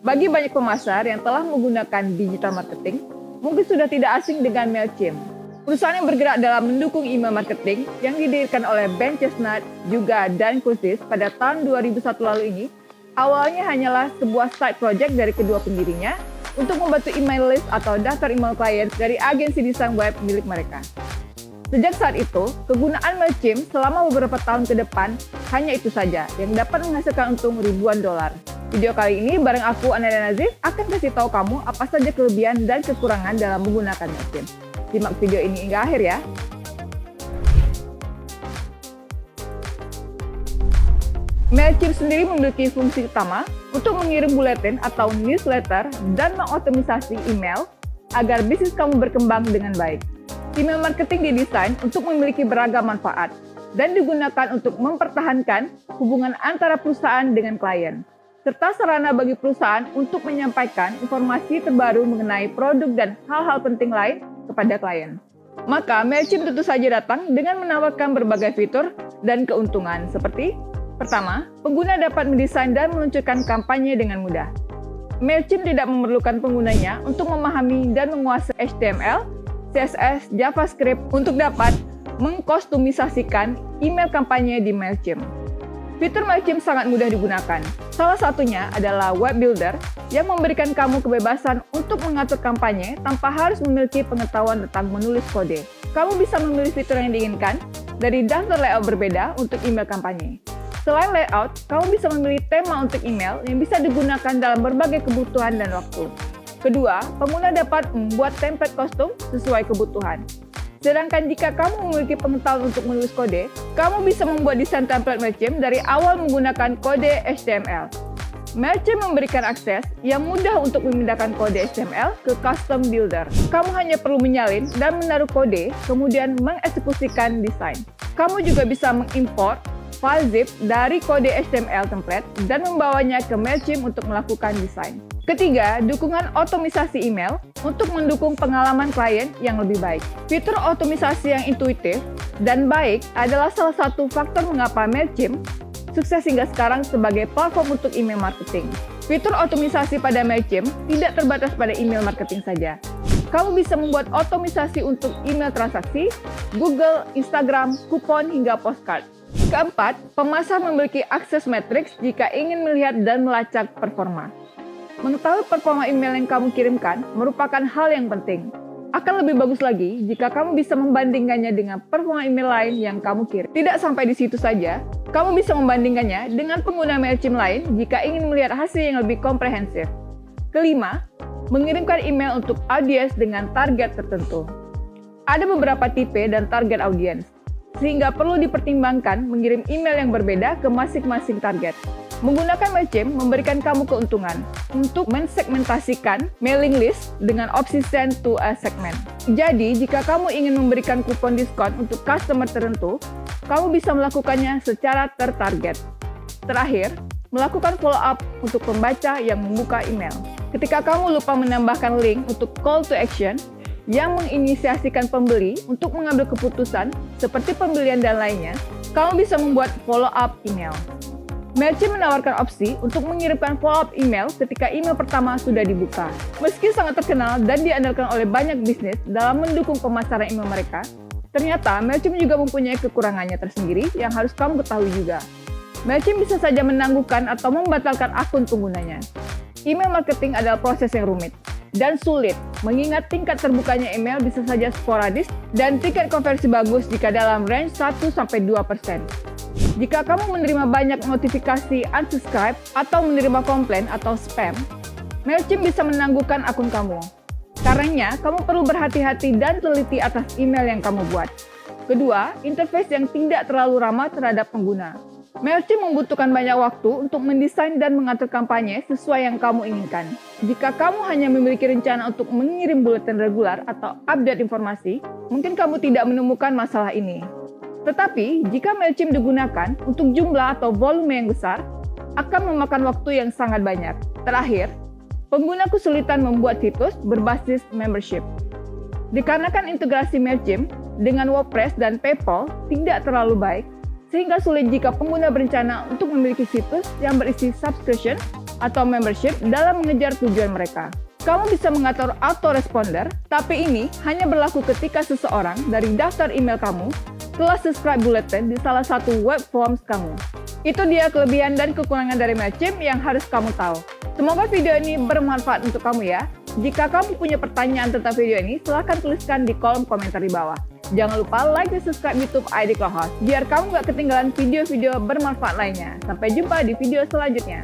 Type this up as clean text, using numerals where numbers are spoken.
Bagi banyak pemasar yang telah menggunakan digital marketing, mungkin sudah tidak asing dengan MailChimp. Perusahaan yang bergerak dalam mendukung email marketing yang didirikan oleh Ben Chestnut juga Dan Curtis pada tahun 2001 lalu ini, awalnya hanyalah sebuah side project dari kedua pendirinya untuk membantu email list atau daftar email klien dari agensi desain web milik mereka. Sejak saat itu, kegunaan MailChimp selama beberapa tahun ke depan hanya itu saja yang dapat menghasilkan untung ribuan dolar. Video kali ini bareng aku, Ananda Nazif, akan kasih tahu kamu apa saja kelebihan dan kekurangan dalam menggunakan MailChimp. Simak video ini hingga akhir ya. MailChimp sendiri memiliki fungsi utama untuk mengirim buletin atau newsletter dan mengotomisasi email agar bisnis kamu berkembang dengan baik. Email marketing didesain untuk memiliki beragam manfaat dan digunakan untuk mempertahankan hubungan antara perusahaan dengan klien, serta sarana bagi perusahaan untuk menyampaikan informasi terbaru mengenai produk dan hal-hal penting lain kepada klien. Maka MailChimp tentu saja datang dengan menawarkan berbagai fitur dan keuntungan seperti: pertama, pengguna dapat mendesain dan meluncurkan kampanye dengan mudah. MailChimp tidak memerlukan penggunanya untuk memahami dan menguasai HTML, CSS, JavaScript untuk dapat mengkostumisasikan email kampanye di MailChimp. Fitur MailChimp sangat mudah digunakan. Salah satunya adalah Web Builder yang memberikan kamu kebebasan untuk mengatur kampanye tanpa harus memiliki pengetahuan tentang menulis kode. Kamu bisa memilih fitur yang diinginkan dari daftar layout berbeda untuk email kampanye. Selain layout, kamu bisa memilih tema untuk email yang bisa digunakan dalam berbagai kebutuhan dan waktu. Kedua, pengguna dapat membuat template kostum sesuai kebutuhan. Sedangkan jika kamu memiliki pengetahuan untuk menulis kode, kamu bisa membuat desain template MailChimp dari awal menggunakan kode HTML. MailChimp memberikan akses yang mudah untuk memindahkan kode HTML ke custom builder. Kamu hanya perlu menyalin dan menaruh kode, kemudian mengeksekusikan desain. Kamu juga bisa mengimport file zip dari kode HTML template dan membawanya ke MailChimp untuk melakukan desain. Ketiga, dukungan otomisasi email untuk mendukung pengalaman klien yang lebih baik. Fitur otomisasi yang intuitif dan baik adalah salah satu faktor mengapa MailChimp sukses hingga sekarang sebagai platform untuk email marketing. Fitur otomisasi pada MailChimp tidak terbatas pada email marketing saja. Kamu bisa membuat otomisasi untuk email transaksi, Google, Instagram, kupon, hingga postcard. Keempat, pemasar memiliki akses matriks jika ingin melihat dan melacak performa. Mengetahui performa email yang kamu kirimkan merupakan hal yang penting. Akan lebih bagus lagi jika kamu bisa membandingkannya dengan performa email lain yang kamu kirim. Tidak sampai di situ saja, kamu bisa membandingkannya dengan pengguna MailChimp lain jika ingin melihat hasil yang lebih komprehensif. Kelima, mengirimkan email untuk audiens dengan target tertentu. Ada beberapa tipe dan target audiens, sehingga perlu dipertimbangkan mengirim email yang berbeda ke masing-masing target. Menggunakan MailChimp memberikan kamu keuntungan untuk mensegmentasikan mailing list dengan opsi send to a segment. Jadi, jika kamu ingin memberikan kupon diskon untuk customer tertentu, kamu bisa melakukannya secara tertarget. Terakhir, melakukan follow-up untuk pembaca yang membuka email. Ketika kamu lupa menambahkan link untuk call to action yang menginisiasikan pembeli untuk mengambil keputusan seperti pembelian dan lainnya, kamu bisa membuat follow-up email. MailChimp menawarkan opsi untuk mengirimkan follow-up email ketika email pertama sudah dibuka. Meski sangat terkenal dan diandalkan oleh banyak bisnis dalam mendukung pemasaran email mereka, ternyata MailChimp juga mempunyai kekurangannya tersendiri yang harus kamu ketahui juga. MailChimp bisa saja menangguhkan atau membatalkan akun penggunanya. Email marketing adalah proses yang rumit dan sulit, mengingat tingkat terbukanya email bisa saja sporadis dan tingkat konversi bagus jika dalam range 1-2%. Jika kamu menerima banyak notifikasi unsubscribe atau menerima komplain atau spam, MailChimp bisa menangguhkan akun kamu. Karenanya, kamu perlu berhati-hati dan teliti atas email yang kamu buat. Kedua, interface yang tidak terlalu ramah terhadap pengguna. MailChimp membutuhkan banyak waktu untuk mendesain dan mengatur kampanye sesuai yang kamu inginkan. Jika kamu hanya memiliki rencana untuk mengirim buletin regular atau update informasi, mungkin kamu tidak menemukan masalah ini. Tetapi, jika MailChimp digunakan untuk jumlah atau volume yang besar, akan memakan waktu yang sangat banyak. Terakhir, pengguna kesulitan membuat situs berbasis membership. Dikarenakan integrasi MailChimp dengan WordPress dan PayPal tidak terlalu baik, sehingga sulit jika pengguna berencana untuk memiliki situs yang berisi subscription atau membership dalam mengejar tujuan mereka. Kamu bisa mengatur autoresponder, tapi ini hanya berlaku ketika seseorang dari daftar email kamu telah subscribe bulletin di salah satu web forms kamu. Itu dia kelebihan dan kekurangan dari MailChimp yang harus kamu tahu. Semoga video ini bermanfaat untuk kamu ya. Jika kamu punya pertanyaan tentang video ini, silahkan tuliskan di kolom komentar di bawah. Jangan lupa like dan subscribe YouTube ID Cloud Host, biar kamu gak ketinggalan video-video bermanfaat lainnya. Sampai jumpa di video selanjutnya.